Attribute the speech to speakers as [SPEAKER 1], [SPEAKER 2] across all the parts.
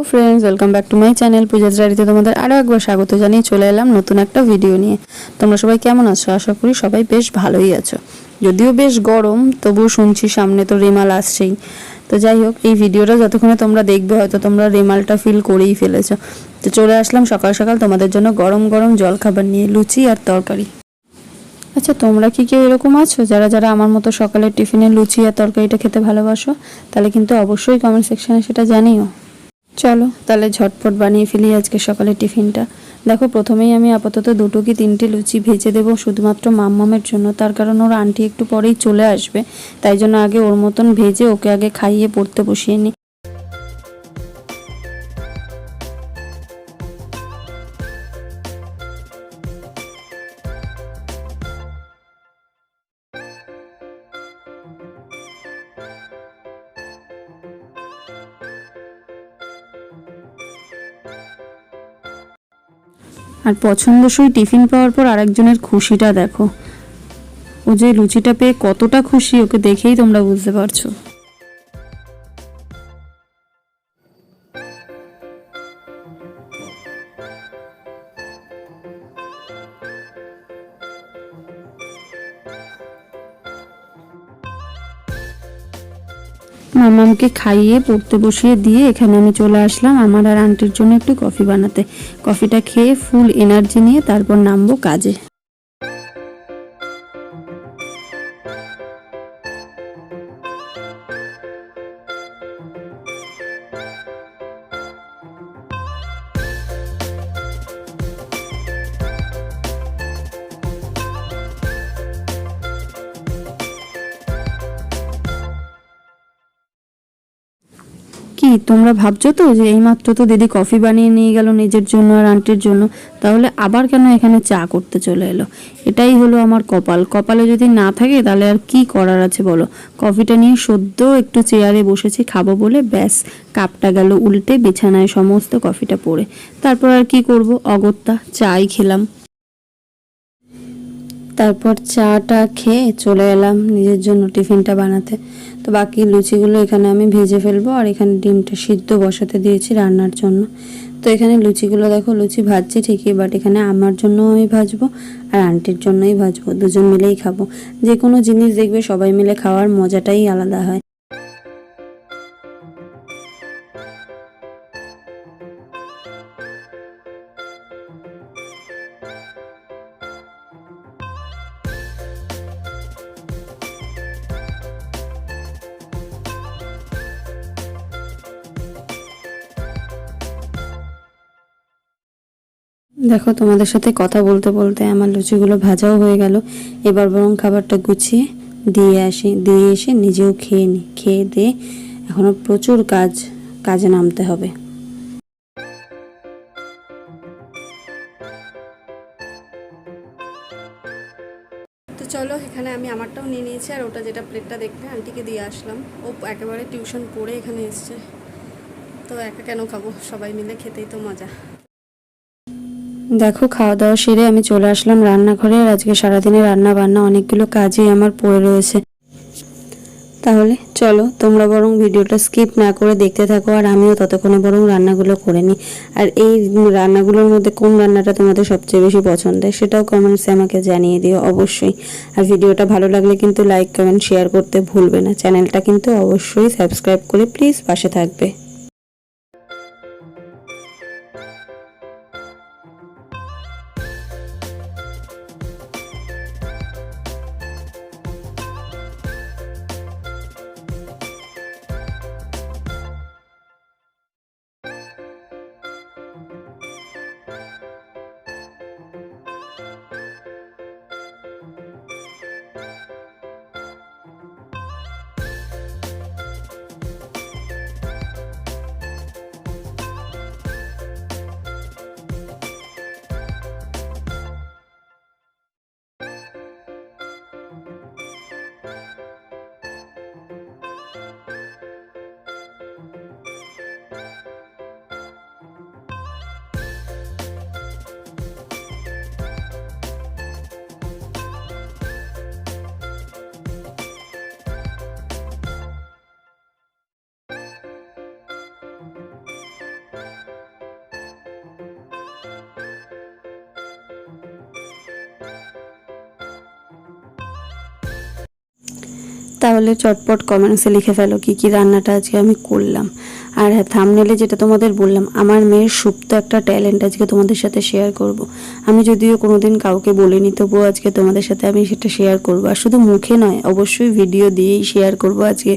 [SPEAKER 1] Friends, welcome back to my channel Puja's ডায়েরিতে তোমাদের আরও একবার স্বাগত জানিয়ে চলে এলাম নতুন একটা ভিডিও নিয়ে। তোমরা সবাই কেমন আছো? আশা করি সবাই বেশ ভালোই আছো। যদিও বেশ গরম, তবুও শুনছি সামনে তো রেমাল আসছেই। তো যাই হোক, এই ভিডিওটা যতক্ষণে তোমরা দেখবে হয়তো তোমরা রেমালটা ফিল করেই ফেলেছো। তো চলে আসলাম সকাল সকাল তোমাদের জন্য গরম গরম জলখাবার নিয়ে, লুচি আর তরকারি। আচ্ছা, তোমরা কি কেউ এরকম আছো যারা যারা আমার মতো সকালের টিফিনে লুচি আর তরকারিটা খেতে ভালোবাসো? তাহলে কিন্তু অবশ্যই কমেন্ট সেকশনে সেটা জানিও। চলো তাহলে ঝটপট বানিয়ে ফেলি আজকে সকালের টিফিনটা। দেখো, প্রথমেই আমি আপাতত 2 কি 3টে লুচি ভেজে দেবো শুধুমাত্র মাম্মামের জন্য। তার কারণ ওর আন্টি একটু পরেই চলে আসবে, তাই জন্য আগে ওর মতন ভেজে ওকে আগে খাইয়ে পড়তে বসিয়ে নিই। আর পছন্দসই টিফিন পাওয়ার পর আরেকজনের খুশিটা দেখো। ও যে লুচিটা পেয়ে কতটা খুশি, ওকে দেখেই তোমরা বুঝতে পারছো। মামামকে খাইয়ে পড়তে বসিয়ে দিয়ে এখানে আমি চলে আসলাম আমার আর আন্টির জন্য একটু কফি বানাতে। কফিটা খেয়ে ফুল এনার্জি নিয়ে তারপর নামবো কাজে। কি তোমরা ভাবছো তো যে এইমাত্র তো দিদি কফি বানিয়ে নিয়ে গেল নিজের জন্য আর আন্টির জন্য, তাহলে আবার কেন এখানে চা করতে চলে এলো? এটাই হলো আমার কপাল। কপালে যদি না থাকে তাহলে আর কি করার আছে বলো। কফিটা নিয়ে সদ্য একটু চেয়ারে বসেছি খাবো বলে, ব্যাস কাপটা গেল উল্টে বিছানায় সমস্ত কফিটা পড়ে। তারপর আর কি করব, অগত্যা চাই খেলাম। তারপর চাটা খেয়ে চলে এলাম নিজের জন্য টিফিনটা বানাতে। তো বাকি লুচিগুলো এখানে আমি ভেজে ফেলবো, আর এখানে ডিমটা সিদ্ধ বসাতে দিয়েছি রান্নার জন্য। তো এখানে লুচিগুলো দেখো, লুচি ভাজছি ঠিকই, বাট এখানে আমার জন্য আমি ভাজবো আর আন্টির জন্যই ভাজবো, দুজন মিলেই খাবো। যে কোনো জিনিস দেখবে সবাই মিলে খাওয়ার মজাটাই আলাদা হয়। দেখো, তোমাদের সাথে কথা বলতে বলতে আমার লুচিগুলো ভাজাও হয়ে গেল। এবার বরং খাবারটা গুছিয়ে দিয়ে এসে নিজেও খেয়ে নিই। খেয়ে দিয়ে এখনো প্রচুর কাজে নামতে হবে। তো চলো, এখানে আমি আমারটাও নিয়ে নিয়েছি, আর ওটা যেটা প্লেটটা দেখবে আন্টিকে দিয়ে আসলাম। ও একেবারে টিউশন পড়ে এখানে এসছে, তো একা কেন খাবো, সবাই মিলে খেতেই তো মজা। দেখো, খাওয়া দাওয়া সেরে আমি চলে আসলাম রান্নাঘরে। আর আজকে সারাদিনে রান্না বান্না অনেকগুলো কাজই আমার পড়ে রয়েছে। তাহলে চলো, তোমরা বরং ভিডিওটা স্কিপ না করে দেখতে থাকো, আর আমিও ততক্ষণে বরং রান্নাগুলো করে নিই। আর এই রান্নাগুলোর মধ্যে কোন রান্নাটা তোমাদের সবচেয়ে বেশি পছন্দের সেটাও কমেন্টসে আমাকে জানিয়ে দিও অবশ্যই। আর ভিডিওটা ভালো লাগলে কিন্তু লাইক কমেন্ট শেয়ার করতে ভুলবে না। চ্যানেলটা কিন্তু অবশ্যই সাবস্ক্রাইব করে প্লিজ পাশে থাকবে। তাহলে চটপট কমেন্টসে লিখে ফেলো কি কি রান্নাটা আজকে আমি করলাম। আর হ্যাঁ, থাম্বনেলে যেটা তোমাদের বললাম, আমার মেয়ের সুপ্ত একটা ট্যালেন্ট আজকে তোমাদের সাথে শেয়ার করব। আমি যদিও কোনোদিন কাউকে বলিনি, তবুও আজকে তোমাদের সাথে আমি সেটা শেয়ার করব। আর শুধু মুখে নয়, অবশ্যই ভিডিও দিয়েই শেয়ার করব আজকে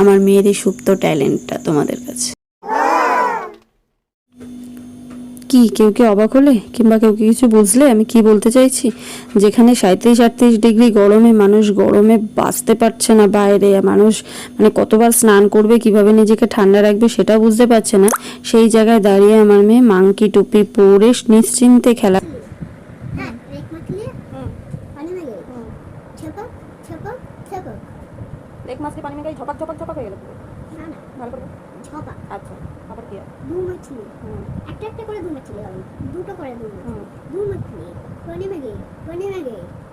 [SPEAKER 1] আমার মেয়ের এই সুপ্ত ট্যালেন্টটা তোমাদের কাছে। কি কেউ কি অবাক হলে কিংবা কেউ কি কিছু বুঝলে আমি কি বলতে চাইছি? যেখানে 37-38 ডিগ্রি গরমে মানুষ গরমে বাঁচতে পারছে না, বাইরে মানুষ মানে কতবার স্নান করবে, কিভাবে নিজেকে ঠান্ডা রাখবে সেটা বুঝতে পারছে না, সেই জায়গায় দাঁড়িয়ে আমার মেয়ে মাংকি টুপি পরে নিশ্চিন্তে খেলা।
[SPEAKER 2] এক মাছকে পানি মেঘাই ঝপাক ঝপাক ঝপাক হয়ে গেল। না না, ভালো করে ঝপাক। আচ্ছা, আবার কি দু মাছলি একটা একটা করে দু মাছলি হবে, দুটো করে দু মাছলি পানি মেঘে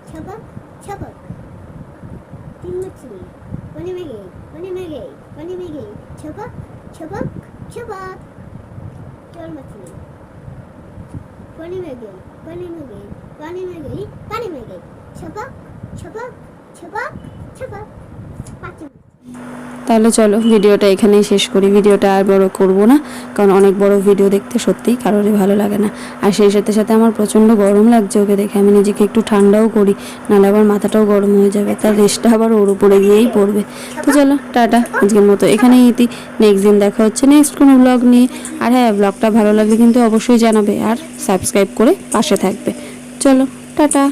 [SPEAKER 2] ঝপাক ঝপাক, তিন মাছলি পানি মেঘে ঝপাক ঝপাক ঝপাক, চার মাছলি পানি মেঘে ঝপাক ঝপাক ঝপাক ঝপাক, পাঁচ।
[SPEAKER 1] তাহলে চলো ভিডিওটা এখানেই শেষ করি। ভিডিওটা আর বড় করব না, কারণ অনেক বড় ভিডিও দেখতে সত্যিই কারোরই ভালো লাগে না। আর সেই সাথে সাথে আমার প্রচণ্ড গরম লাগছে ওকে দেখে, আমি নিজেকে একটু ঠান্ডাও করি, নাহলে আবার মাথাটাও গরম হয়ে যাবে, তার রেস্টটা আবার ওর উপরে গিয়েই পড়বে। তো চলো টাটা, আজকের মতো এখানেই ইতি। নেক্সট দিন দেখা হচ্ছে নেক্সট কোনো ব্লগ নিয়ে। আর হ্যাঁ, ব্লগটা ভালো লাগলে কিন্তু অবশ্যই জানাবে আর সাবস্ক্রাইব করে পাশে থাকবে। চলো টাটা।